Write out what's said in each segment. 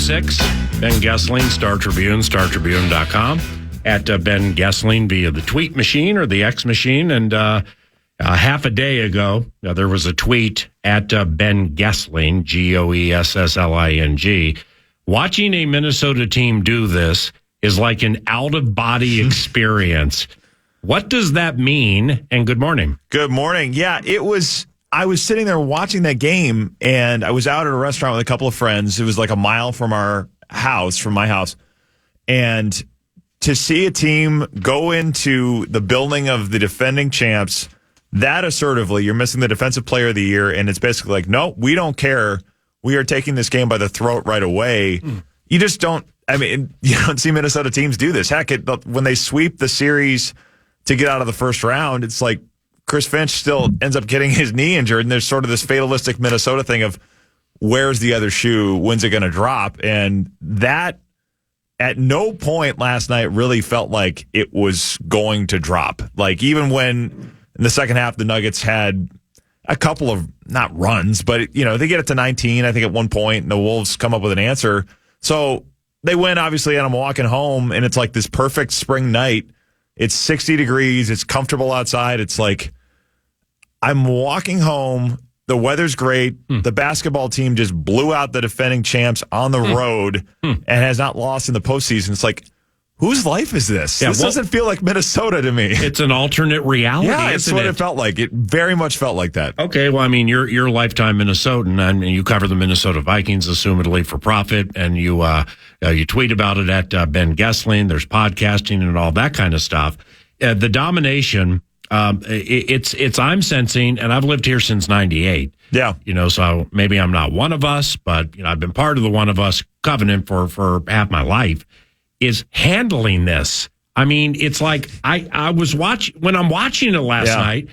6. Ben Goessling, Star Tribune, StarTribune.com. At Ben Goessling via the tweet machine or the X machine. And half a day ago, there was a tweet at Ben Goessling, Goessling. Watching a Minnesota team do this is like an out-of-body experience. What does that mean? And good morning. Good morning. Yeah, I was sitting there watching that game, and I was out at a restaurant with a couple of friends. It was like a mile from my house. And to see a team go into the building of the defending champs that assertively, you're missing the defensive player of the year, and it's basically like, no, we don't care. We are taking this game by the throat right away. You just don't, you don't see Minnesota teams do this. Heck, when they sweep the series to get out of the first round, it's like Chris Finch still ends up getting his knee injured, and there's sort of this fatalistic Minnesota thing of where's the other shoe? When's it going to drop? And that at no point last night really felt like it was going to drop. Like even when in the second half the Nuggets had a couple of, not runs, but they get it to 19, I think at one point, and the Wolves come up with an answer. So they win, obviously, and I'm walking home, and it's like this perfect spring night. It's 60 degrees. It's comfortable outside. It's like I'm walking home. The weather's great. The basketball team just blew out the defending champs on the road and has not lost in the postseason. It's like, whose life is this? This doesn't feel like Minnesota to me. It's an alternate reality. Yeah, it's what it felt like. It very much felt like that. Okay, well, you're a lifetime Minnesotan, and you cover the Minnesota Vikings, assumedly for profit, and you tweet about it at Ben Goessling. There's podcasting and all that kind of stuff. The domination, it's I'm sensing, and I've lived here since '98. Yeah, so maybe I'm not one of us, but I've been part of the one of us covenant for half my life. Is handling this. It's like I was when I'm watching it last night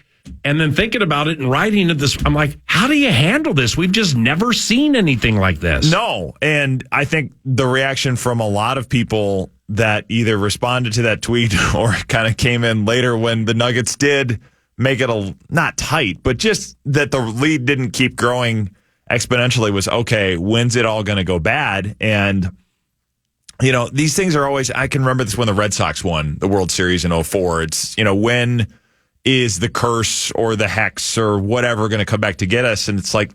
and then thinking about it and writing it this, I'm like, how do you handle this? We've just never seen anything like this. No. And I think the reaction from a lot of people that either responded to that tweet or kind of came in later when the Nuggets did make it not tight, but just that the lead didn't keep growing exponentially was, okay, when's it all going to go bad? And these things are always, I can remember this when the Red Sox won the World Series in 2004. It's, when is the curse or the hex or whatever going to come back to get us? And it's like,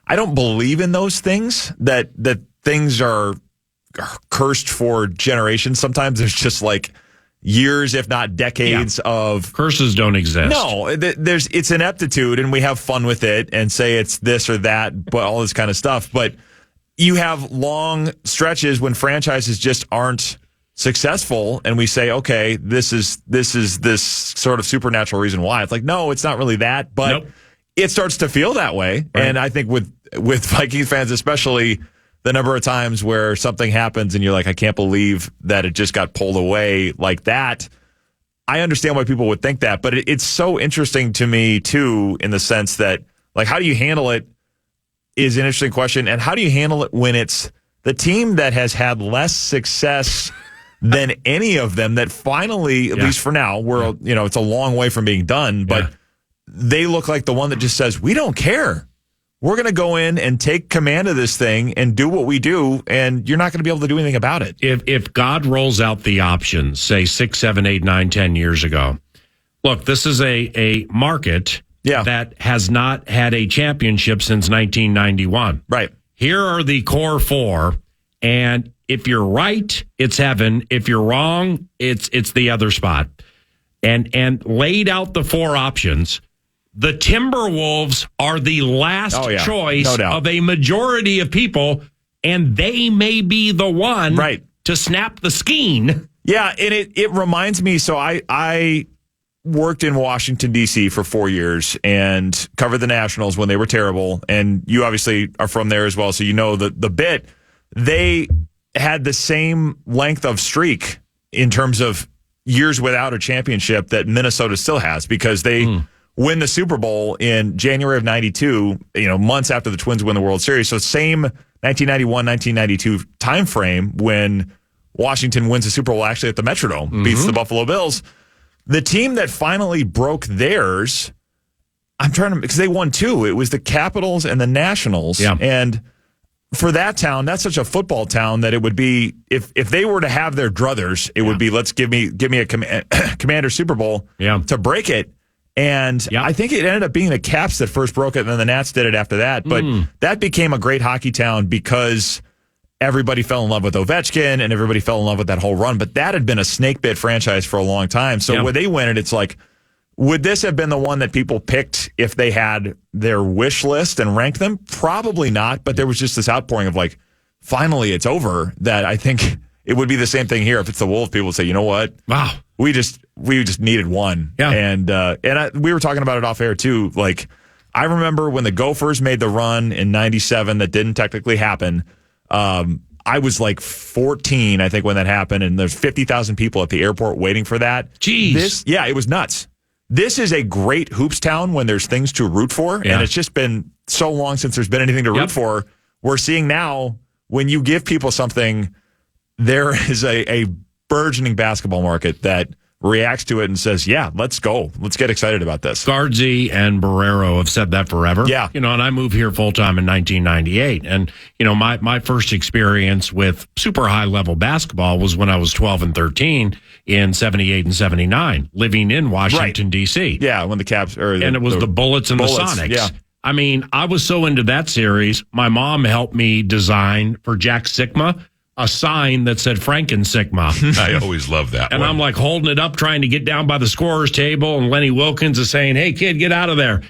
I don't believe in those things, that things are cursed for generations. Sometimes there's just like years, if not decades of curses don't exist. No, it's ineptitude, and we have fun with it and say it's this or that, but all this kind of stuff. But you have long stretches when franchises just aren't successful, and we say, okay, this is this sort of supernatural reason why. It's like, no, it's not really that, but it starts to feel that way. Right. And I think with Vikings fans, especially, the number of times where something happens and you're like, I can't believe that it just got pulled away like that. I understand why people would think that, but it's so interesting to me too, in the sense that, like, how do you handle it is an interesting question. And how do you handle it when it's the team that has had less success than any of them that finally, at least for now, it's a long way from being done, but they look like the one that just says, we don't care. We're going to go in and take command of this thing and do what we do, and you're not going to be able to do anything about it. If God rolls out the options, say 6, 7, 8, 9, 10 years ago, look, this is a market that has not had a championship since 1991. Right. Here are the core four, and if you're right, it's heaven. If you're wrong, it's the other spot. And laid out the four options. The Timberwolves are the last choice of a majority of people, and they may be the one to snap the skein. Yeah, and it reminds me, so I worked in Washington, D.C. for 4 years and covered the Nationals when they were terrible, and you obviously are from there as well, so you know the bit. They had the same length of streak in terms of years without a championship that Minnesota still has, because they win the Super Bowl in January of 92, months after the Twins win the World Series. So same 1991, 1992 time frame when Washington wins the Super Bowl actually at the Metrodome, beats the Buffalo Bills. The team that finally broke theirs, because they won two. It was the Capitals and the Nationals. Yeah. And for that town, that's such a football town that it would be, if they were to have their druthers, it would be, let's give me a Commander Super Bowl to break it. And I think it ended up being the Caps that first broke it, and then the Nats did it after that. But that became a great hockey town because everybody fell in love with Ovechkin and everybody fell in love with that whole run. But that had been a snake-bit franchise for a long time. So when they win it, it's like, would this have been the one that people picked if they had their wish list and ranked them? Probably not. But there was just this outpouring of like, finally it's over, that I think it would be the same thing here. If it's the Wolves, people would say, you know what? Wow. We just needed one. Yeah. And we were talking about it off air too. Like, I remember when the Gophers made the run in 97 that didn't technically happen. I was like 14, I think, when that happened, and there's 50,000 people at the airport waiting for that. Jeez. It was nuts. This is a great hoops town when there's things to root for, and it's just been so long since there's been anything to root for. We're seeing now, when you give people something, there is a burgeoning basketball market that reacts to it and says, yeah, let's go. Let's get excited about this. Gardsey and Barrero have said that forever. Yeah. And I moved here full time in 1998. And, my first experience with super high level basketball was when I was 12 and 13 in 78 and 79, living in Washington, D.C. Yeah, when the Caps... and it was the Bullets and the Sonics. Yeah. I mean, I was so into that series, my mom helped me design for Jack Sikma a sign that said Franken Sigma. I always love that and one. I'm like holding it up, trying to get down by the scorer's table, and Lenny Wilkins is saying, hey, kid, get out of there.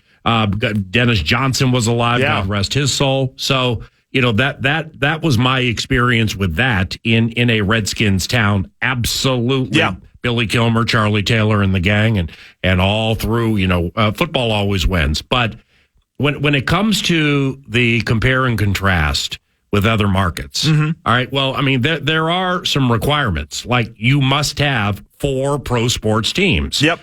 Dennis Johnson was alive, God rest his soul. So, that was my experience with that in a Redskins town. Absolutely. Yeah. Billy Kilmer, Charlie Taylor, and the gang, and all through, football always wins. But when it comes to the compare and contrast with other markets. All right. Well, I mean, there are some requirements. Like, you must have 4 pro sports teams. Yep.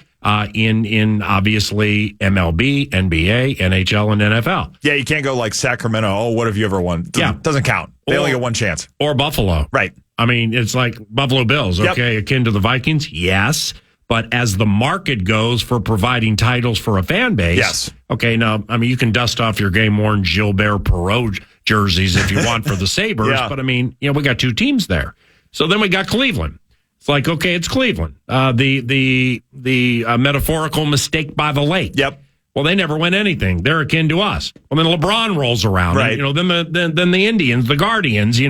In obviously MLB, NBA, NHL, and NFL. Yeah, you can't go like Sacramento. Oh, what have you ever won? Doesn't count. They only get one chance. Or Buffalo. Right. I mean, it's like Buffalo Bills. Okay, akin to the Vikings. Yes. But as the market goes for providing titles for a fan base. Yes. Okay, now, I mean, you can dust off your game-worn Gilbert Perreault jerseys if you want for the Sabres. But, I mean, we got 2 teams there. So then we got Cleveland. It's like, okay, it's Cleveland. The metaphorical mistake by the lake. Yep. Well, they never win anything. They're akin to us. Well, then LeBron rolls around. Right. And, then the Indians, the Guardians,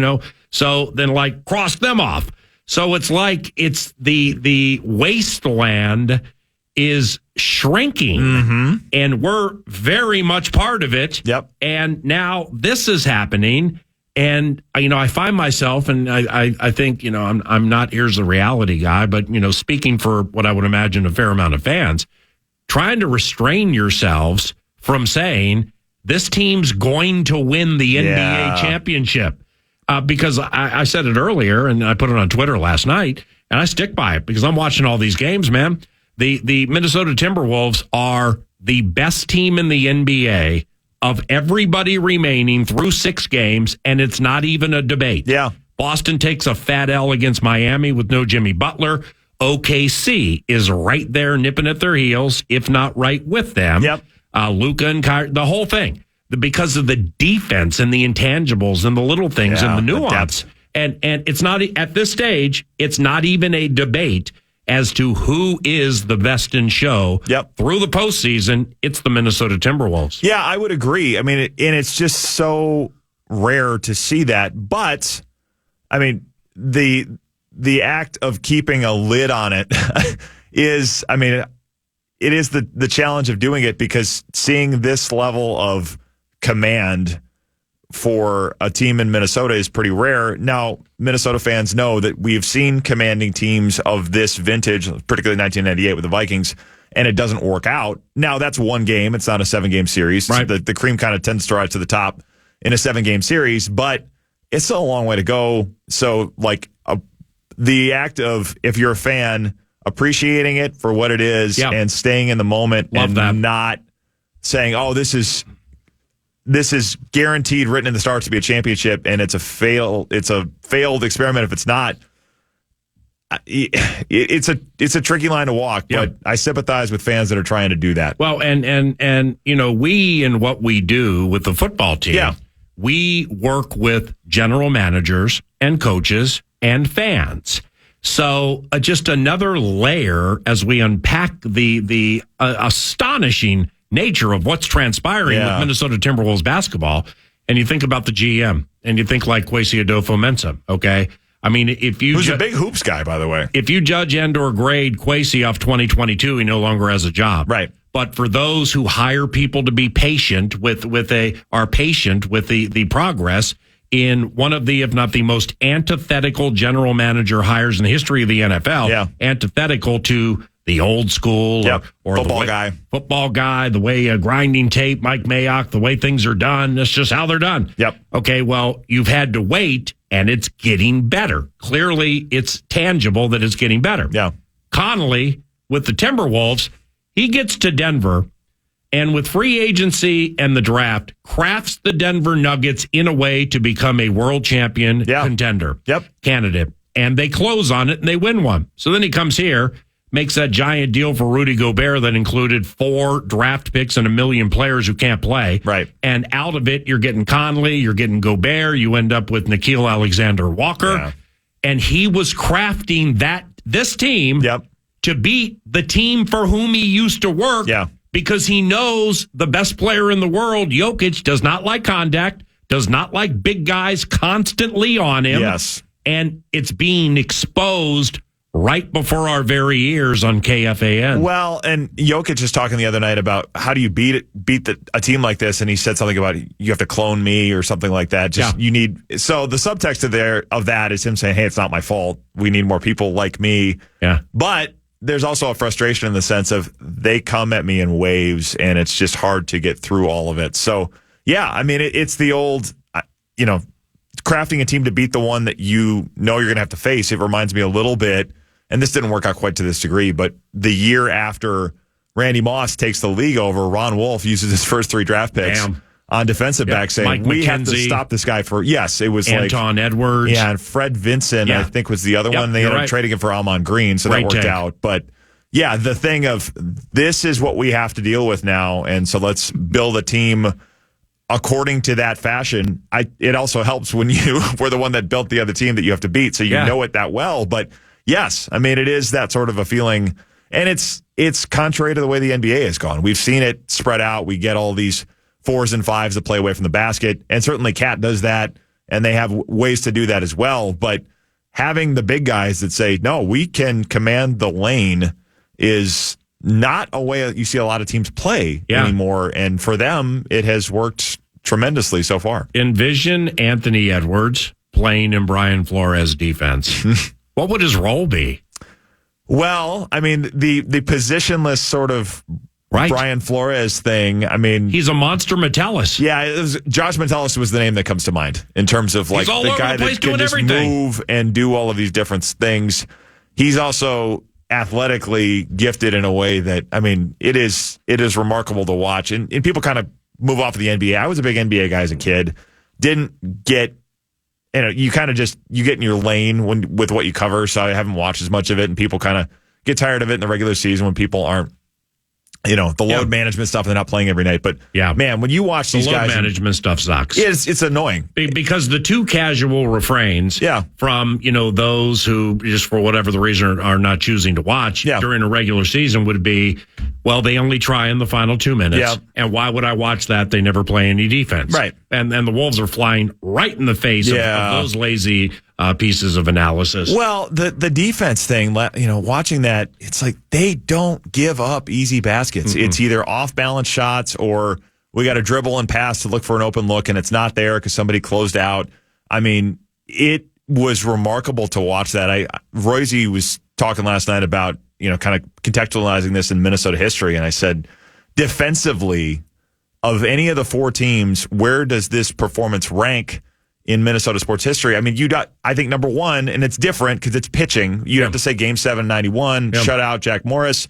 So then, like, cross them off. So it's like it's the wasteland is shrinking, and we're very much part of it. Yep. And now this is happening, and I find myself, and I think I'm not here's the reality guy, but speaking for what I would imagine a fair amount of fans, trying to restrain yourselves from saying this team's going to win the NBA championship. Because I said it earlier, and I put it on Twitter last night, and I stick by it because I'm watching all these games, man. The Minnesota Timberwolves are the best team in the NBA of everybody remaining through 6 games, and it's not even a debate. Yeah. Boston takes a fat L against Miami with no Jimmy Butler. OKC is right there nipping at their heels, if not right with them. Yep. Luka and Kyrie, the whole thing. Because of the defense and the intangibles and the little things and the nuance. And it's not, at this stage, it's not even a debate as to who is the best in show. Yep. Through the postseason, it's the Minnesota Timberwolves. Yeah, I would agree. I mean, and it's just so rare to see that. But, I mean, the act of keeping a lid on it is, I mean, it is the challenge of doing it, because seeing this level of command for a team in Minnesota is pretty rare. Now, Minnesota fans know that we've seen commanding teams of this vintage, particularly 1998 with the Vikings, and it doesn't work out. Now, that's one game. It's not a 7-game series. Right. The cream kind of tends to rise to the top in a 7-game series, but it's still a long way to go. So, like, the act of, if you're a fan, appreciating it for what it is and staying in the moment not saying, oh, this is guaranteed, written in the stars to be a championship, and it's a failed experiment if it's not. It's a tricky line to walk, but I sympathize with fans that are trying to do that. Well, and we and what we do with the football team, we work with general managers and coaches and fans. So just another layer as we unpack the astonishing nature of what's transpiring with Minnesota Timberwolves basketball. And you think about the GM, and you think like Kwesi Adolfo-Mensah, okay? I mean, if you... Who's a big hoops guy, by the way. If you judge and/or grade Kwesi off 2022, he no longer has a job. Right. But for those who hire people to be patient are patient with the progress in one of the, if not the most antithetical general manager hires in the history of the NFL, antithetical to the old school or football guy, the way grinding tape, Mike Mayock, the way things are done. That's just how they're done. Yep. Okay, well, you've had to wait, and it's getting better. Clearly, it's tangible that it's getting better. Yeah. Connolly, with the Timberwolves, he gets to Denver, and with free agency and the draft, crafts the Denver Nuggets in a way to become a world champion contender candidate. And they close on it, and they win one. So then he comes here, makes that giant deal for Rudy Gobert that included 4 draft picks and 1 million players who can't play. Right. And out of it, you're getting Conley, you're getting Gobert, you end up with Nickeil Alexander-Walker. Yeah. And he was crafting this team to beat the team for whom he used to work because he knows the best player in the world, Jokic, does not like contact, does not like big guys constantly on him. Yes. And it's being exposed right before our very ears on KFAN. Well, and Jokic was talking the other night about how do you beat a team like this, and he said something about you have to clone me or something like that. You need. So the subtext of that is him saying, "Hey, it's not my fault. We need more people like me." Yeah, but there's also a frustration in the sense of they come at me in waves, and it's just hard to get through all of it. So yeah, I mean, it's the old, crafting a team to beat the one that you know you're going to have to face. It reminds me a little bit. And this didn't work out quite to this degree, but the year after Randy Moss takes the league over, Ron Wolf uses his first 3 draft picks on defensive back saying, Mike we McKenzie, have to stop this guy for, it was Anton Edwards. Yeah, and Fred Vinson, I think, was the other one. They ended up trading him for Almon Green, so that worked out. But yeah, the thing of this is what we have to deal with now, and so let's build a team according to that fashion. It also helps when you were the one that built the other team that you have to beat, so you know it that well, but yes, I mean, it is that sort of a feeling, and it's contrary to the way the NBA has gone. We've seen it spread out. We get all these 4s and 5s that play away from the basket, and certainly Cat does that, and they have ways to do that as well. But having the big guys that say, no, we can command the lane is not a way you see a lot of teams play anymore, and for them, it has worked tremendously so far. Envision Anthony Edwards playing in Brian Flores' defense. What would his role be? Well, I mean, the positionless sort of Brian Flores thing. I mean, he's a monster Metellus. Yeah, Josh Metellus was the name that comes to mind in terms of like the guy that can just move and do all of these different things. He's also athletically gifted in a way that, I mean, it is remarkable to watch. And people kind of move off of the NBA. I was a big NBA guy as a kid. Didn't get. You kind of just, you get in your lane with what you cover, so I haven't watched as much of it, and people kind of get tired of it in the regular season when people aren't, the load management stuff, they're not playing every night. But, man, when you watch these guys... The load management stuff sucks. It's annoying. Because the two casual refrains from, those who, just for whatever the reason, are not choosing to watch during a regular season would be, well, they only try in the final 2 minutes. And why would I watch that? They never play any defense. Right. And the Wolves are flying right in the face of those lazy pieces of analysis. Well, the defense thing, watching that, it's like they don't give up easy baskets. Mm-hmm. It's either off-balance shots or we got to dribble and pass to look for an open look, and it's not there because somebody closed out. I mean, it was remarkable to watch that. Royce was talking last night about, kind of contextualizing this in Minnesota history, and I said, defensively, of any of the 4 teams, where does this performance rank in Minnesota sports history? I mean, I think number 1, and it's different because it's pitching. You'd have to say Game 7, 91, shutout Jack Morris.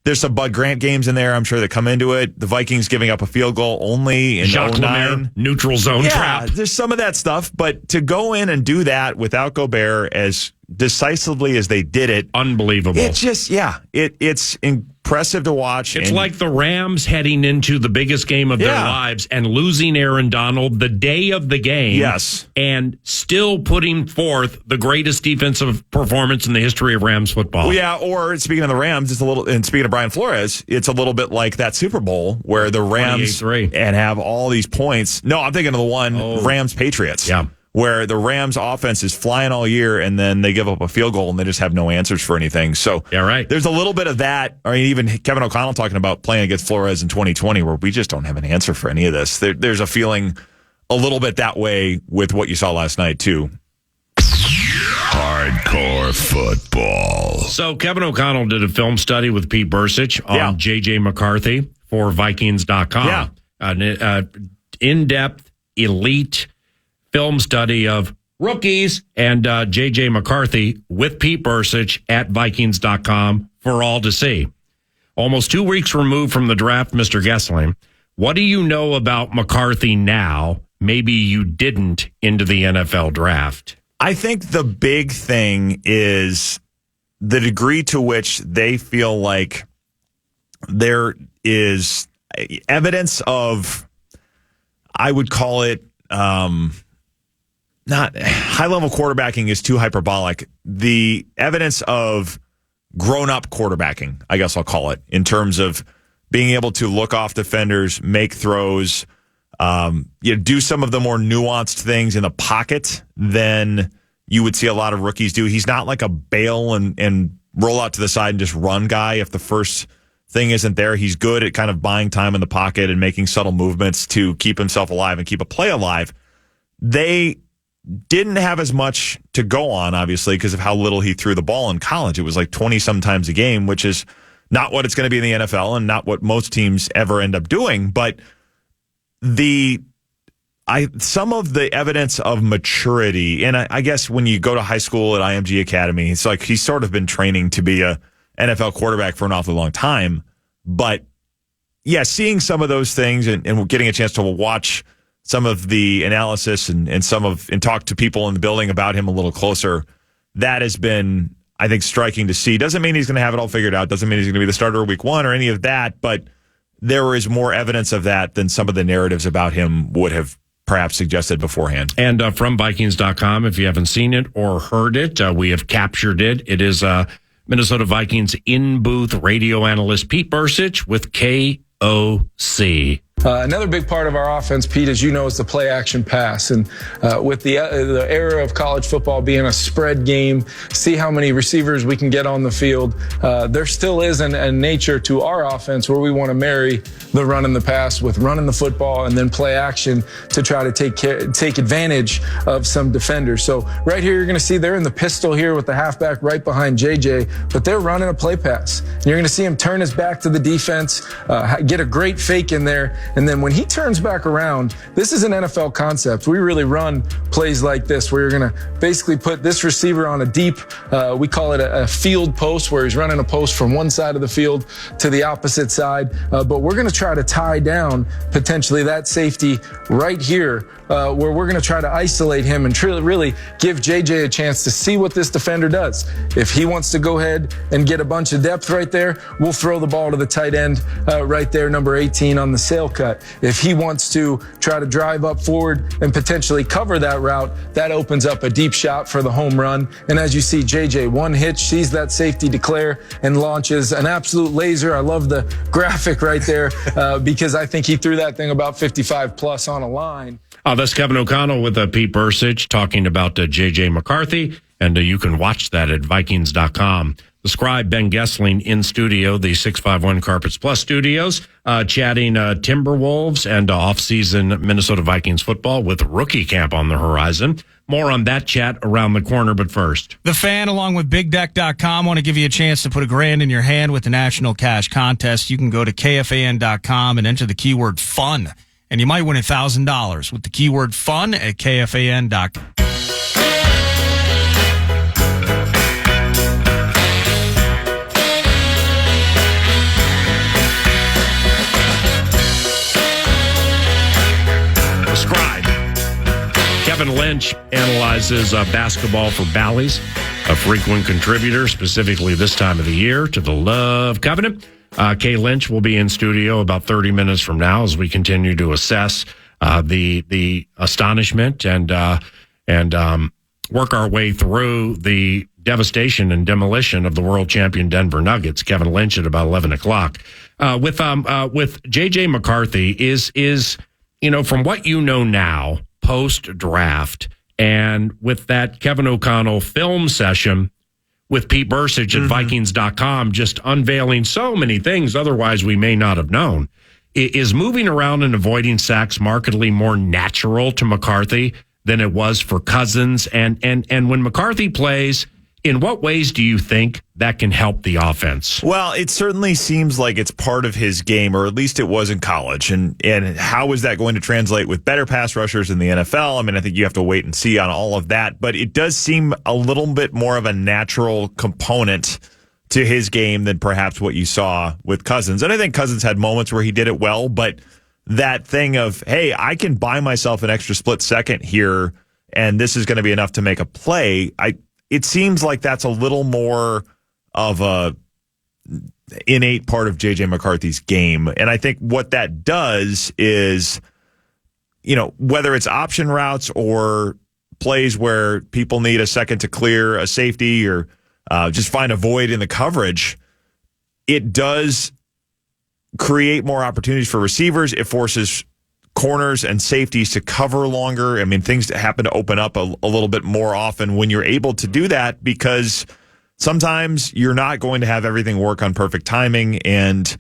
There's some Bud Grant games in there, I'm sure, that come into it. The Vikings giving up a field goal only in Jacques 09. Lemaire, neutral zone trap. There's some of that stuff, but to go in and do that without Gobert as decisively as they did it. Unbelievable. It's just, it's impressive to watch. It's like the Rams heading into the biggest game of their lives and losing Aaron Donald the day of the game. Yes. And still putting forth the greatest defensive performance in the history of Rams football. Well, yeah, or speaking of the Rams, it's a little, and speaking of Brian Flores, it's a little bit like that Super Bowl where the Rams and have all these points. No, I'm thinking of the one Rams-Patriots. Yeah. Where the Rams offense is flying all year and then they give up a field goal and they just have no answers for anything. So there's a little bit of that. I mean, even Kevin O'Connell talking about playing against Flores in 2020 where we just don't have an answer for any of this. There's a feeling a little bit that way with what you saw last night, too. Hardcore football. So Kevin O'Connell did a film study with Pete Bursich on J.J. McCarthy for Vikings.com. Yeah. An in-depth, elite film study of rookies and J.J. McCarthy with Pete Bursich at Vikings.com for all to see. Almost 2 weeks removed from the draft, Mr. Goessling, what do you know about McCarthy now? Maybe you didn't into the NFL draft. I think the big thing is the degree to which they feel like there is evidence of, I would call it, not high-level quarterbacking is too hyperbolic. The evidence of grown-up quarterbacking, I guess I'll call it, in terms of being able to look off defenders, make throws, do some of the more nuanced things in the pocket than you would see a lot of rookies do. He's not like a bail and roll out to the side and just run guy. If the first thing isn't there, he's good at kind of buying time in the pocket and making subtle movements to keep himself alive and keep a play alive. They didn't have as much to go on, obviously, because of how little he threw the ball in college. It was like 20-some times a game, which is not what it's going to be in the NFL and not what most teams ever end up doing. But some of the evidence of maturity, and I guess when you go to high school at IMG Academy, it's like he's sort of been training to be a NFL quarterback for an awfully long time. But, yeah, seeing some of those things and getting a chance to watch some of the analysis and talk to people in the building about him a little closer, that has been, I think, striking to see. Doesn't mean he's going to have it all figured out. Doesn't mean he's going to be the starter week one or any of that. But there is more evidence of that than some of the narratives about him would have perhaps suggested beforehand. And from Vikings.com, if you haven't seen it or heard it, we have captured it. It is Minnesota Vikings in-booth radio analyst Pete Bursich with KOC. Another big part of our offense, Pete, as you know, is the play-action pass. And with the era of college football being a spread game, see how many receivers we can get on the field. There still is a nature to our offense where we want to marry the run and the pass with running the football and then play action to try to take advantage of some defenders. So right here, you're going to see they're in the pistol here with the halfback right behind JJ, but they're running a play pass. And you're going to see him turn his back to the defense, get a great fake in there. And then when he turns back around, this is an NFL concept. We really run plays like this where you're going to basically put this receiver on a deep, we call it a field post, where he's running a post from one side of the field to the opposite side. But we're going to try to tie down potentially that safety right here, where we're going to try to isolate him and really give JJ a chance to see what this defender does. If he wants to go ahead and get a bunch of depth right there, we'll throw the ball to the tight end right there, number 18 on the sail cut. If he wants to try to drive up forward and potentially cover that route, that opens up a deep shot for the home run. And as you see, JJ, one hitch, sees that safety declare and launches an absolute laser. I love the graphic right there because I think he threw that thing about 55 plus on a line. That's Kevin O'Connell with Pete Bursich talking about J.J. McCarthy, and you can watch that at Vikings.com. The scribe, Ben Goessling, in studio, the 651 Carpets Plus studios, chatting Timberwolves and off-season Minnesota Vikings football with rookie camp on the horizon. More on that chat around the corner, but first. The Fan, along with BigDeck.com, want to give you a chance to put $1,000 in your hand with the National Cash Contest. You can go to KFAN.com and enter the keyword FUN, and you might win $1,000 with the keyword FUN at KFAN.com. Kevin Lynch analyzes basketball for Bally's. a frequent contributor, specifically this time of the year, to the Love Covenant. Kay Lynch will be in studio about 30 minutes from now as we continue to assess the astonishment and work our way through the devastation and demolition of the world champion Denver Nuggets. Kevin Lynch at about 11 o'clock. With J.J. McCarthy is from what you know now, post-draft, and with that Kevin O'Connell film session with Pete Bursich at Vikings.com, just unveiling so many things otherwise we may not have known. Is moving around and avoiding sacks markedly more natural to McCarthy than it was for Cousins? And when McCarthy plays, in what ways do you think that can help the offense? Well, it certainly seems like it's part of his game, or at least it was in college. And how is that going to translate with better pass rushers in the NFL? I mean, I think you have to wait and see on all of that. But it does seem a little bit more of a natural component to his game than perhaps what you saw with Cousins. And I think Cousins had moments where he did it well, but that thing of, hey, I can buy myself an extra split second here, and this is going to be enough to make a play. It seems like that's a little more of a innate part of J.J. McCarthy's game. And I think what that does is, whether it's option routes or plays where people need a second to clear a safety or just find a void in the coverage, it does create more opportunities for receivers. It forces corners and safeties to cover longer. I mean, things happen to open up a little bit more often when you're able to do that, because sometimes you're not going to have everything work on perfect timing. And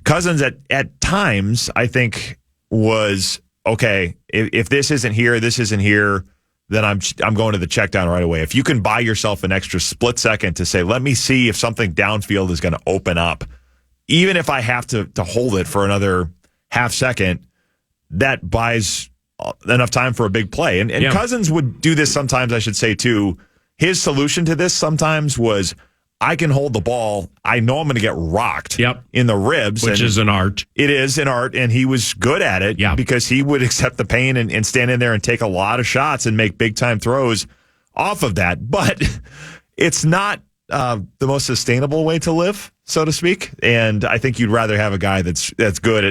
Cousins at times, I think, was, okay, if this isn't here, then I'm going to the check down right away. If you can buy yourself an extra split second to say, let me see if something downfield is going to open up, even if I have to hold it for another half second, that buys enough time for a big play. And Cousins would do this sometimes, I should say, too. His solution to this sometimes was, I can hold the ball. I know I'm going to get rocked in the ribs. Which is an art. It is an art, and he was good at it because he would accept the pain and stand in there and take a lot of shots and make big-time throws off of that. But it's not the most sustainable way to live, so to speak. And I think you'd rather have a guy that's good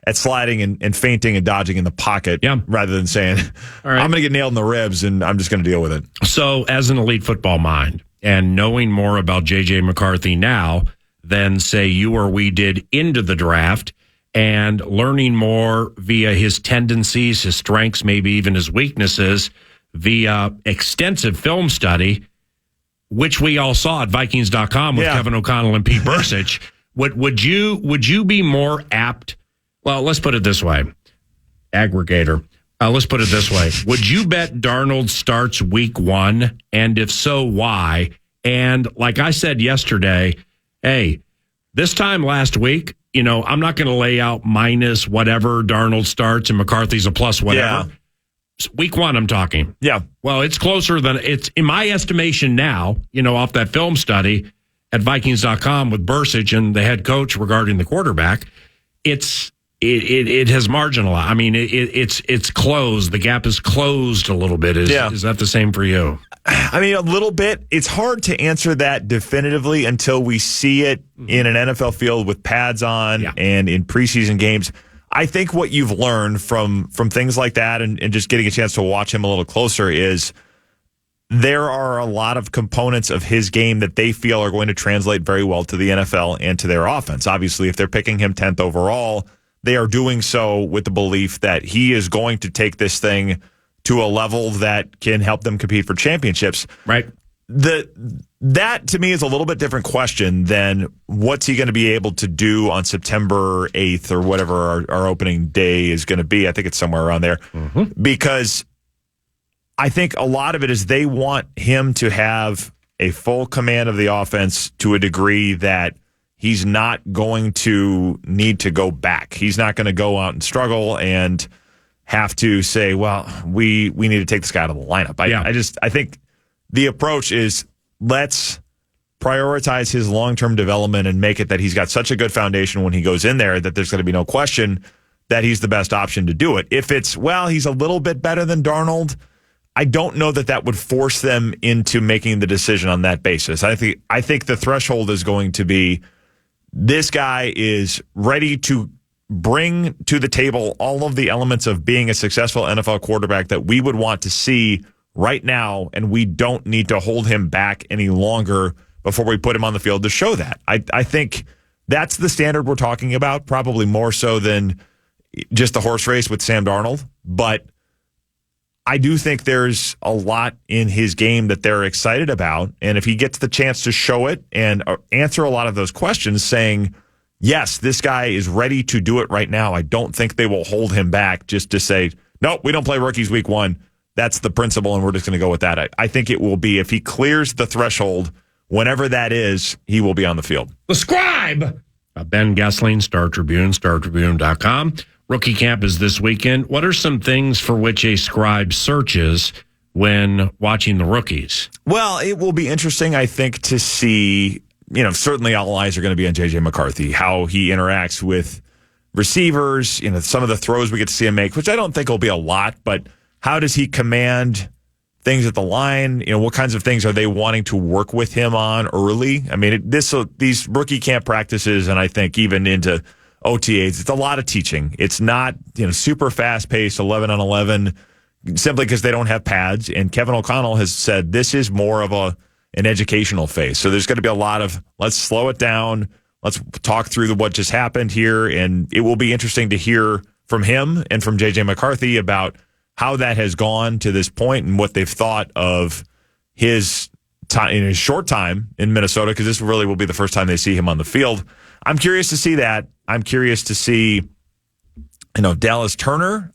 at sliding and feinting and dodging in the pocket rather than saying, all right, I'm going to get nailed in the ribs and I'm just going to deal with it. So as an elite football mind and knowing more about J.J. McCarthy now than, say, you or we did into the draft, and learning more via his tendencies, his strengths, maybe even his weaknesses, via extensive film study, which we all saw at Vikings.com with Kevin O'Connell and Pete Bursich, would you be more apt? Well, let's put it this way. Aggregator. Let's put it this way. Would you bet Darnold starts week 1? And if so, why? And like I said yesterday, hey, this time last week, I'm not going to lay out minus whatever Darnold starts and McCarthy's a plus whatever. Yeah. Week 1, I'm talking. Yeah. Well, it's closer than it's in my estimation now, off that film study at Vikings.com with Bursich and the head coach regarding the quarterback. It has marginalized. I mean, it's closed. The gap is closed a little bit. Is that the same for you? I mean, a little bit. It's hard to answer that definitively until we see it in an NFL field with pads on and in preseason games. I think what you've learned from things like that and just getting a chance to watch him a little closer is there are a lot of components of his game that they feel are going to translate very well to the NFL and to their offense. Obviously, if they're picking him 10th overall, they are doing so with the belief that he is going to take this thing to a level that can help them compete for championships. Right. That to me is a little bit different question than what's he going to be able to do on September 8th or whatever our opening day is going to be. I think it's somewhere around there. Because I think a lot of it is they want him to have a full command of the offense to a degree that he's not going to need to go back. He's not going to go out and struggle and have to say, well, we need to take this guy out of the lineup. I think the approach is let's prioritize his long-term development and make it that he's got such a good foundation when he goes in there that there's going to be no question that he's the best option to do it. If it's, well, he's a little bit better than Darnold, I don't know that would force them into making the decision on that basis. I think the threshold is going to be this guy is ready to bring to the table all of the elements of being a successful NFL quarterback that we would want to see right now, and we don't need to hold him back any longer before we put him on the field to show that. I think that's the standard we're talking about, probably more so than just the horse race with Sam Darnold. But I do think there's a lot in his game that they're excited about. And if he gets the chance to show it and answer a lot of those questions saying, yes, this guy is ready to do it right now, I don't think they will hold him back just to say, nope, we don't play rookies week one. That's the principle, and we're just going to go with that. I think it will be, if he clears the threshold, whenever that is, he will be on the field. The Scribe! Ben Goessling, Star Tribune, StarTribune.com. Rookie camp is this weekend. What are some things for which a scribe searches when watching the rookies? Well, it will be interesting, I think, to see, certainly all eyes are going to be on J.J. McCarthy, how he interacts with receivers, some of the throws we get to see him make, which I don't think will be a lot, but how does he command things at the line? What kinds of things are they wanting to work with him on early? I mean, these rookie camp practices, and I think even into OTAs, it's a lot of teaching. It's not, super fast paced 11 on 11 simply because they don't have pads. And Kevin O'Connell has said this is more of an educational phase. So there's going to be a lot of, let's slow it down. Let's talk through what just happened here. And it will be interesting to hear from him and from J.J. McCarthy about how that has gone to this point and what they've thought of his time in his short time in Minnesota, because this really will be the first time they see him on the field. I'm curious to see that. I'm curious to see, Dallas Turner,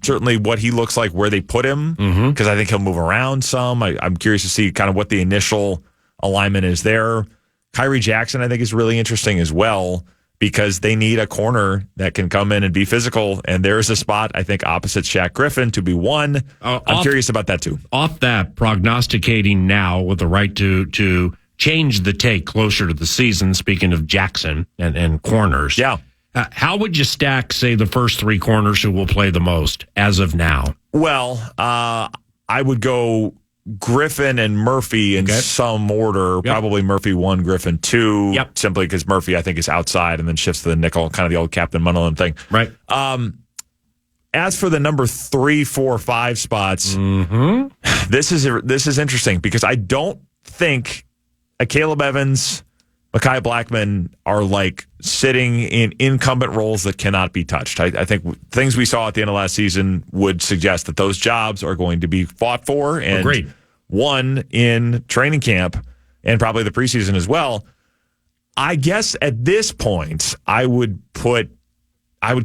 certainly what he looks like, where they put him, because I think he'll move around some. I'm curious to see kind of what the initial alignment is there. Kyrie Jackson, I think, is really interesting as well, because they need a corner that can come in and be physical. And there's a spot, I think, opposite Shaq Griffin to be one. I'm curious about that, too. Off that, prognosticating now with the right to change the take closer to the season, speaking of Jackson and corners. Yeah. How would you stack, say, the first three corners who will play the most as of now? Well, I would go Griffin and Murphy in some order. Yep. Probably Murphy 1, Griffin 2. Yep. Simply because Murphy, I think, is outside and then shifts to the nickel, kind of the old Captain Munderland thing. Right. As for the number 3, 4, 5 spots, this is interesting because I don't think a Caleb Evans, Mekhi Blackman are like sitting in incumbent roles that cannot be touched. I think things we saw at the end of last season would suggest that those jobs are going to be fought for and won in training camp and probably the preseason as well. I guess at this point, I would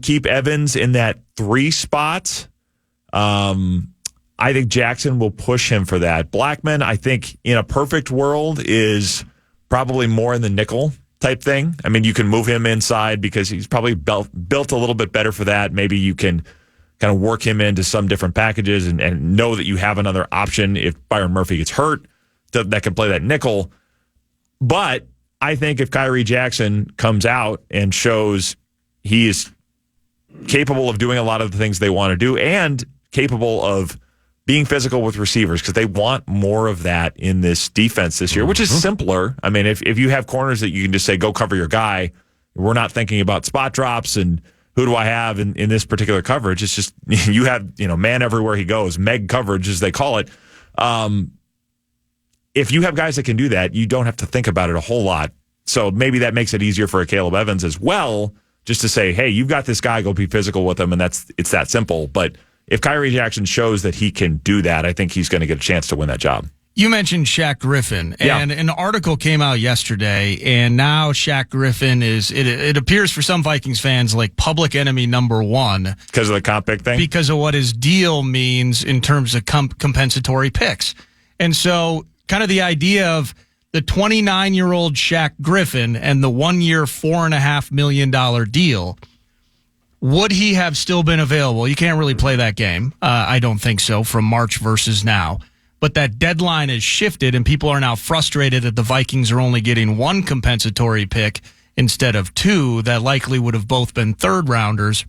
keep Evans in that 3 spot. I think Jackson will push him for that. Blackman, I think, in a perfect world, is probably more in the nickel type thing. I mean, you can move him inside because he's probably built a little bit better for that. Maybe you can kind of work him into some different packages and know that you have another option if Byron Murphy gets hurt that can play that nickel. But I think if Kyrie Jackson comes out and shows he is capable of doing a lot of the things they want to do and capable of being physical with receivers, because they want more of that in this defense this year, which is simpler. I mean, if you have corners that you can just say, go cover your guy, we're not thinking about spot drops and who do I have in this particular coverage. It's just, you have, man everywhere he goes, Meg coverage as they call it. If you have guys that can do that, you don't have to think about it a whole lot. So maybe that makes it easier for a Caleb Evans as well, just to say, hey, you've got this guy, go be physical with him, and it's that simple. But if Kyrie Jackson shows that he can do that, I think he's going to get a chance to win that job. You mentioned Shaq Griffin, and an article came out yesterday, and now Shaq Griffin is, it appears for some Vikings fans, like public enemy number one. Because of the comp pick thing? Because of what his deal means in terms of compensatory picks. And so kind of the idea of the 29-year-old Shaq Griffin and the 1-year, $4.5 million deal, would he have still been available? You can't really play that game. I don't think so, from March versus now. But that deadline has shifted, and people are now frustrated that the Vikings are only getting 1 compensatory pick instead of 2 that likely would have both been third-rounders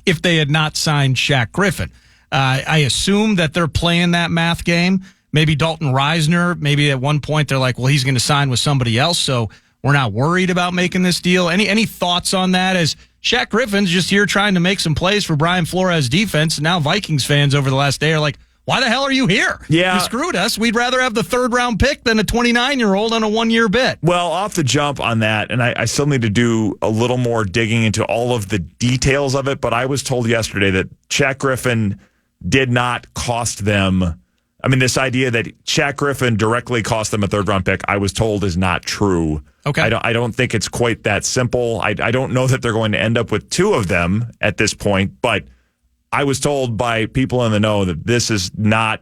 if they had not signed Shaq Griffin. I assume that they're playing that math game. Maybe Dalton Reisner, maybe at one point they're like, well, he's going to sign with somebody else, so we're not worried about making this deal. Any thoughts on that? As Shaq Griffin's just here trying to make some plays for Brian Flores' defense, and now Vikings fans over the last day are like, why the hell are you here? Yeah. You screwed us. We'd rather have the third-round pick than a 29-year-old on a one-year bid. Well, off the jump on that, and I still need to do a little more digging into all of the details of it, but I was told yesterday that Shaq Griffin did not cost them. I mean, this idea that Shaq Griffin directly cost them a third-round pick, I was told is not true. Okay. I don't think it's quite that simple. I don't know that they're going to end up with two of them at this point, but I was told by people in the know that this is not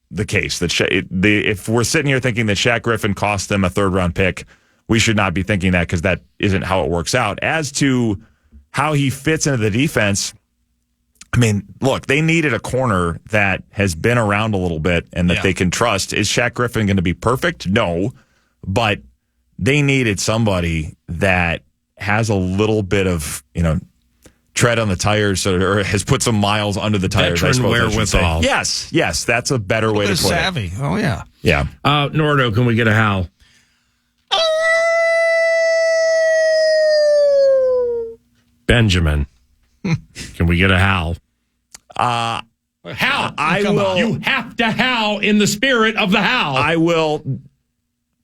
the case. That if we're sitting here thinking that Shaq Griffin cost them a third-round pick, we should not be thinking that because that isn't how it works out. As to how he fits into the defense, I mean, look, they needed a corner that has been around a little bit and that they can trust. Is Shaq Griffin going to be perfect? No, but they needed somebody that has a little bit of, tread on the tires or has put some miles under the tires. Veteran wherewithal. Yes, that's a better way to put savvy. it. Oh, yeah. Yeah. Nordo, can we get a howl? Benjamin, can we get a howl? Howl. I will. You have to howl in the spirit of the howl. I will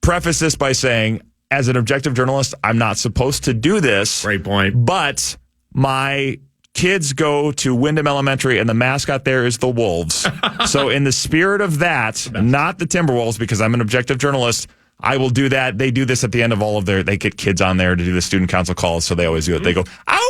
preface this by saying, as an objective journalist, I'm not supposed to do this. Great point. But my kids go to Wyndham Elementary, and the mascot there is the Wolves. So in the spirit of that, not the Timberwolves, because I'm an objective journalist, I will do that. They do this at the end of all of they get kids on there to do the student council calls, so they always do it. They go, ow!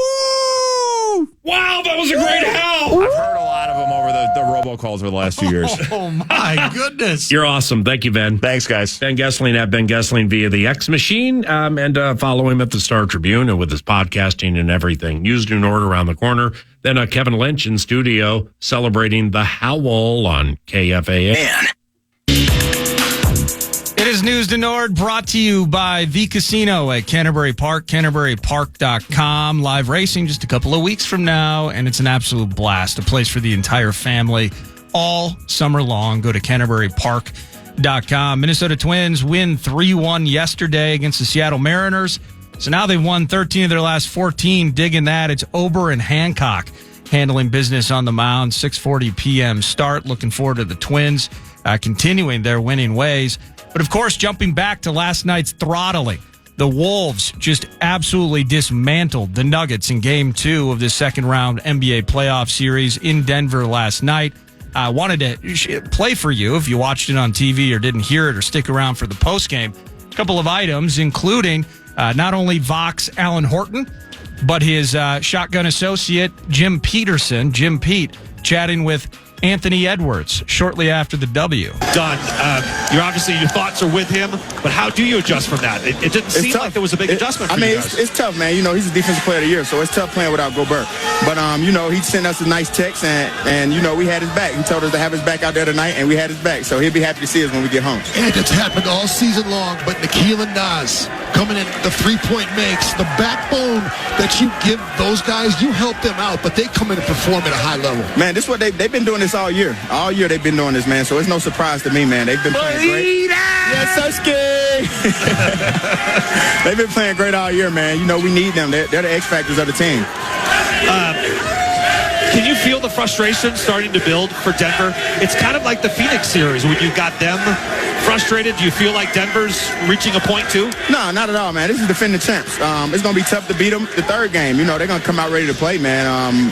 Wow, that was a great howl. I've heard a lot of them over the robocalls over the last few years. Oh, my goodness. You're awesome. Thank you, Ben. Thanks, guys. Ben Goessling at Ben Goessling via the X Machine, and follow him at the Star Tribune and with his podcasting and everything. News New Nord around the corner. Then Kevin Lynch in studio celebrating the Howl on KFAN. It is News to Nord brought to you by the Casino at Canterbury Park, CanterburyPark.com. Live racing just a couple of weeks from now, and it's an absolute blast. A place for the entire family all summer long. Go to CanterburyPark.com. Minnesota Twins win 3-1 yesterday against the Seattle Mariners. So now they've won 13 of their last 14. Digging that. It's Ober and Hancock handling business on the mound. 6:40 p.m. start. Looking forward to the Twins continuing their winning ways. But, of course, jumping back to last night's throttling, the Wolves just absolutely dismantled the Nuggets in Game 2 of the second-round NBA playoff series in Denver last night. I wanted to play for you if you watched it on TV or didn't hear it or stick around for the postgame. A couple of items, including not only Vox Alan Horton, but his shotgun associate, Jim Peterson, Jim Pete, chatting with Anthony Edwards shortly after the W. Done. Your thoughts are with him, but how do you adjust from that? It didn't seem like there was a big adjustment for you guys. It's tough, man. He's a defensive player of the year, so it's tough playing without Gobert. But, he sent us a nice text, and we had his back. He told us to have his back out there tonight, and we had his back. So he'll be happy to see us when we get home. And it's happened all season long, but Nikhil and Nas coming in, the three-point makes, the backbone that you give those guys, you help them out, but they come in and perform at a high level. Man, this is what they've been doing this all year. All year they've been doing this, man, so it's no surprise to me, man. They've been playing great. Yes, Sirski! They've been playing great all year, man. We need them. They're the X factors of the team. Can you feel the frustration starting to build for Denver? It's kind of like the Phoenix series when you got them frustrated. Do you feel like Denver's reaching a point too? No, not at all, man. This is defending champs. It's going to be tough to beat them the third game. They're going to come out ready to play, man.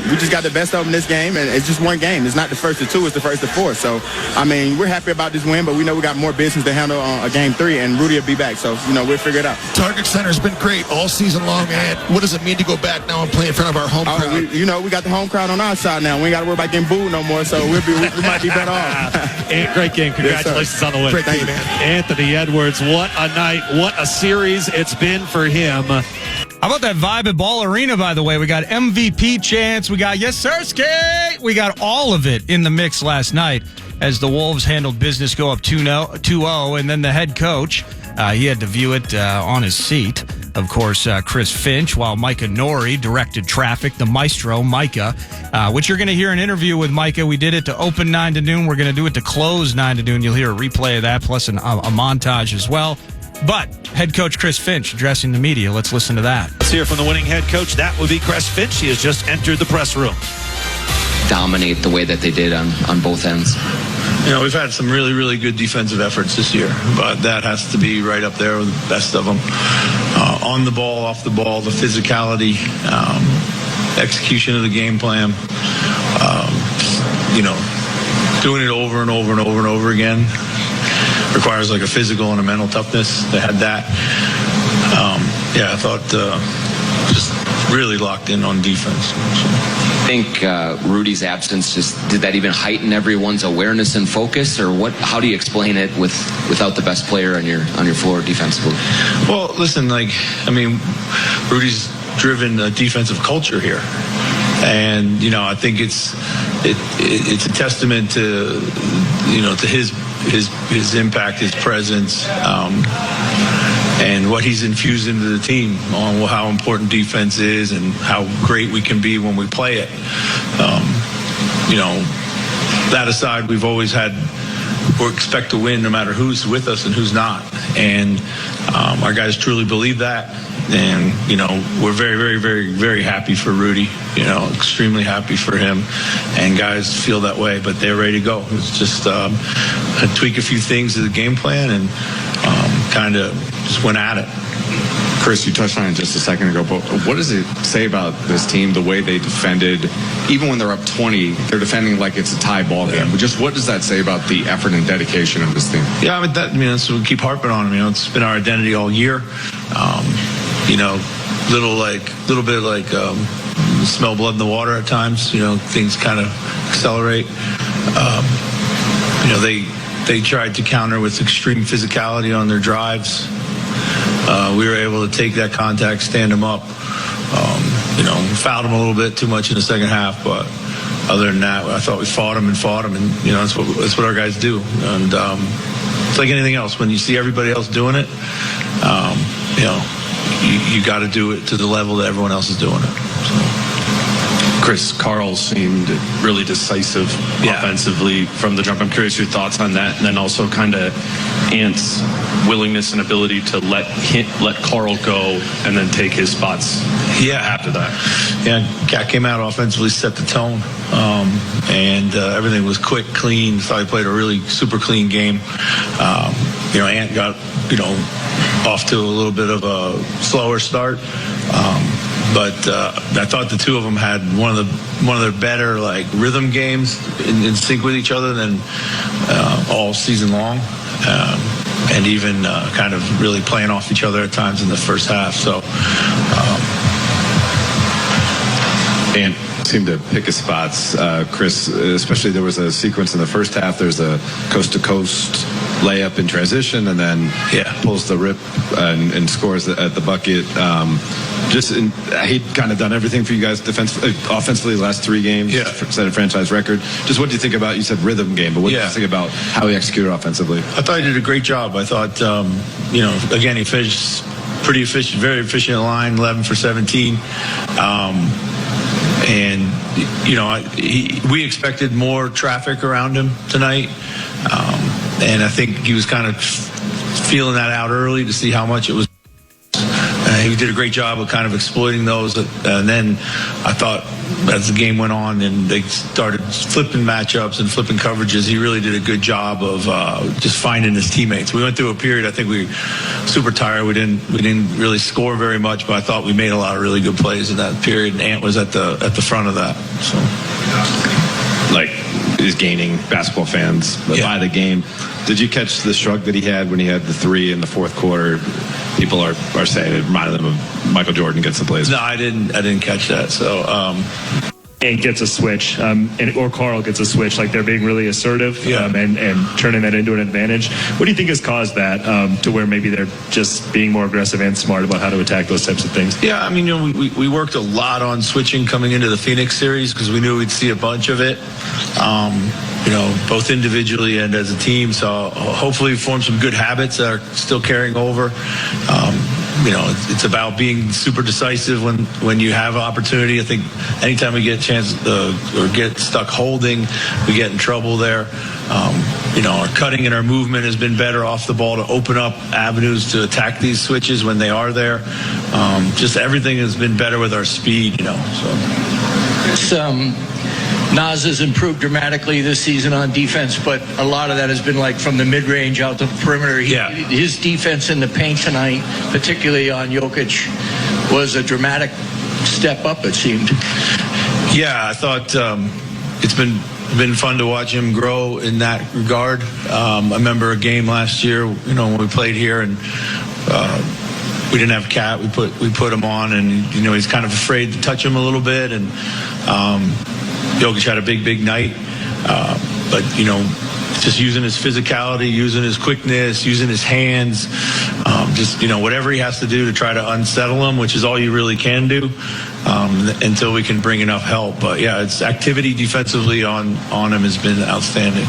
We just got the best of them this game, and it's just one game. It's not the first of two. It's the first of four. So, we're happy about this win, but we know we got more business to handle on a game 3, and Rudy will be back. So, we'll figure it out. Target Center's been great all season long, man. What does it mean to go back now and play in front of our home crowd? We got the home crowd on our side now. We ain't got to worry about getting booed no more, so we might be better off. Great game. Congratulations on the win. Thank you, man. Anthony Edwards, what a night, what a series it's been for him. How about that vibe at Ball Arena, by the way? We got MVP chants. We got Yes Sirski. We got all of it in the mix last night as the Wolves handled business, go up 2-0. And then the head coach, he had to view it on his seat. of course, Chris Finch, while Micah Nori directed traffic, the maestro, Micah, which you're going to hear an interview with Micah. We did it to open 9 to noon. We're going to do it to close 9 to noon. You'll hear a replay of that, plus a montage as well. But head coach Chris Finch addressing the media. Let's listen to that. Let's hear from the winning head coach. That would be Chris Finch. He has just entered the press room. Dominate the way that they did on both ends. We've had some really, really good defensive efforts this year, but that has to be right up there with the best of them. On the ball, off the ball, the physicality, execution of the game plan, doing it over and over and over and over again requires like a physical and a mental toughness. They had that. I thought just really locked in on defense. I think Rudy's absence did that even heighten everyone's awareness and focus, or what? How do you explain it without the best player on your floor defensively? Well, listen, Rudy's driven a defensive culture here, and I think it's a testament to to his impact, his presence, and what he's infused into the team on how important defense is and how great we can be when we play it. That aside, we've always had or expect to win no matter who's with us and who's not. And our guys truly believe that. And, we're very, very, very, very happy for Rudy, extremely happy for him. And guys feel that way, but they're ready to go. It's just tweak a few things to the game plan and kind of just went at it. Chris, you touched on it just a second ago, but what does it say about this team, the way they defended? Even when they're up 20, they're defending like it's a tie ball game. But just what does that say about the effort and dedication of this team? Yeah, that's what we keep harping on. It's been our identity all year. Little bit like smell blood in the water at times. Things kind of accelerate. They tried to counter with extreme physicality on their drives. We were able to take that contact, stand them up. Fouled them a little bit too much in the second half, but other than that, I thought we fought them, and that's what our guys do. And it's like anything else. When you see everybody else doing it, you got to do it to the level that everyone else is doing it. Chris, Carl seemed really decisive offensively from the jump. I'm curious your thoughts on that, and then also kind of Ant's willingness and ability to let Carl go and then take his spots after that. Yeah, Cat came out offensively, set the tone, and everything was quick, clean. Thought he played a really super clean game. Ant got, off to a little bit of a slower start. But I thought the two of them had one of their better rhythm games in sync with each other than all season long, and even kind of really playing off each other at times in the first half. So, and seemed to pick his spots, Chris. Especially there was a sequence in the first half. There's a coast-to-coast layup in transition, and then pulls the rip and scores at the bucket. He'd kind of done everything for you guys offensively the last 3 games, set a franchise record. Just what do you think about, you said rhythm game, but what do you think about how he executed offensively? I thought he did a great job. I thought, again, he finished pretty efficient, very efficient line, 11 for 17. We expected more traffic around him tonight. And I think he was kind of feeling that out early to see how much it was. He did a great job of kind of exploiting those. And then I thought as the game went on and they started flipping matchups and flipping coverages, he really did a good job of just finding his teammates. We went through a period, I think we were super tired. We didn't really score very much, but I thought we made a lot of really good plays in that period. And Ant was at the front of that. So, is gaining basketball fans by the game. Did you catch the shrug that he had when he had the 3 in the fourth quarter? People are saying it reminded them of Michael Jordan gets the plays. No, I didn't catch that. So, and gets a switch, or Carl gets a switch, they're being really assertive and turning that into an advantage. What do you think has caused that to where maybe they're just being more aggressive and smart about how to attack those types of things? Yeah, we worked a lot on switching coming into the Phoenix series because we knew we'd see a bunch of it, both individually and as a team. So hopefully form some good habits that are still carrying over. it's about being super decisive when you have an opportunity. I think anytime we get a chance or get stuck holding, we get in trouble there. Our cutting and our movement has been better off the ball to open up avenues to attack these switches when they are there. Just everything has been better with our speed, Nas has improved dramatically this season on defense, but a lot of that has been like from the mid-range out to the perimeter. His defense in the paint tonight, particularly on Jokic, was a dramatic step up, it seemed. Yeah, I thought it's been fun to watch him grow in that regard. I remember a game last year, when we played here and we didn't have Cat. We put him on, and he's kind of afraid to touch him a little bit, and Jokic had a big night, but just using his physicality, using his quickness, using his hands, whatever he has to do to try to unsettle him, which is all you really can do until we can bring enough help. But yeah, it's activity defensively on him has been outstanding.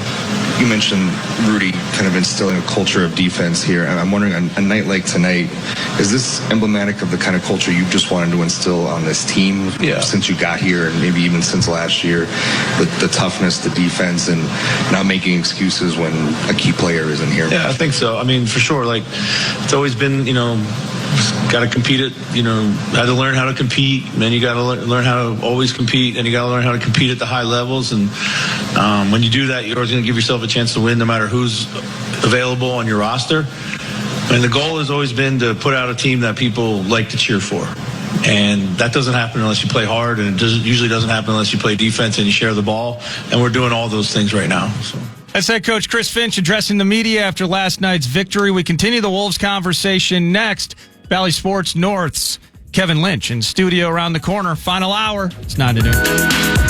You mentioned Rudy kind of instilling a culture of defense here, and I'm wondering, on a night like tonight, is this emblematic of the kind of culture you just wanted to instill on this team since you got here, and maybe even since last year? The toughness, the defense, and not making excuses when a key player isn't here. Yeah, I think so. I mean, for sure. Like, it's always been, got to compete at, had to learn how to compete, and then you got to learn how to always compete, and you got to learn how to compete at the high levels. And when you do that, you're always going to give yourself a chance to win, no matter who's available on your roster. And the goal has always been to put out a team that people like to cheer for. And that doesn't happen unless you play hard, and it usually doesn't happen unless you play defense and you share the ball. And we're doing all those things right now. So. That's head coach Chris Finch addressing the media after last night's victory. We continue the Wolves conversation next. Valley Sports North's Kevin Lynch in studio around the corner. Final hour. It's 9 to noon.